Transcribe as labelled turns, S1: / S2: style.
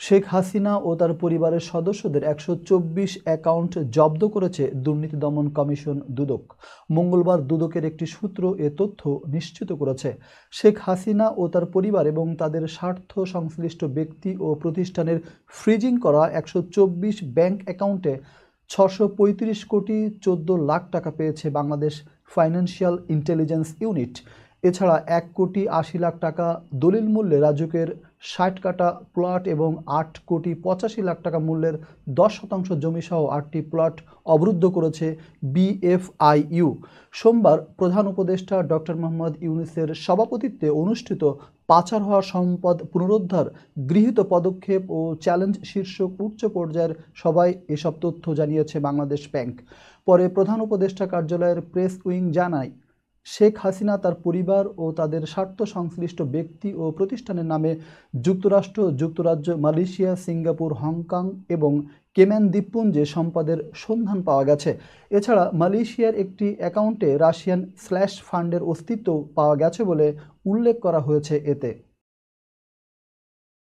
S1: শেখ হাসিনা ও তার পরিবারের সদস্যদের ১২৪ অ্যাকাউন্ট জব্দ করেছে দুর্নীতি দমন কমিশন দুদক। মঙ্গলবার দুদকের একটি সূত্র এ তথ্য নিশ্চিত করেছে। শেখ হাসিনা ও তার পরিবার এবং তাদের স্বার্থ সংশ্লিষ্ট ব্যক্তি ও প্রতিষ্ঠানের ফ্রিজিং করা ১২৪ ব্যাংক অ্যাকাউন্টে ৬৩৫ কোটি ১৪ লাখ টাকা পেয়েছে বাংলাদেশ ফাইন্যান্সিয়াল ইন্টেলিজেন্স ইউনিট। এছাড়া ১,৮০,০০,০০০ টাকা দলিল মূল্যে রাজুকের ৬০ কাঠা প্লট এবং ৮,৮৫,০০,০০০ টাকা মূল্যের ১০% জমিসহ ৮টি প্লট অবরুদ্ধ করেছে বিএফআইইউ। সোমবার প্রধান উপদেষ্টা ডক্টর মোহাম্মদ ইউনূসের সভাপতিত্বে অনুষ্ঠিত পাচার হওয়া সম্পদ পুনরুদ্ধার, গৃহীত পদক্ষেপ ও চ্যালেঞ্জ শীর্ষক উচ্চ পর্যায়ের সভায় এসব তথ্য জানিয়েছে বাংলাদেশ ব্যাংক। পরে প্রধান উপদেষ্টা কার্যালয়ের প্রেস উইং জানায়, শেখ হাসিনা তার পরিবার ও তাদের স্বার্থ সংশ্লিষ্ট ব্যক্তি ও প্রতিষ্ঠানের নামে যুক্তরাষ্ট্র, যুক্তরাজ্য, মালয়েশিয়া, সিঙ্গাপুর, হংকং এবং কেম্যান দ্বীপপুঞ্জে সম্পদের সন্ধান পাওয়া গেছে। এছাড়া মালয়েশিয়ার একটি অ্যাকাউন্টে রাশিয়ান স্ল্যাশ ফান্ডের অস্তিত্ব পাওয়া গেছে বলে উল্লেখ করা হয়েছে এতে।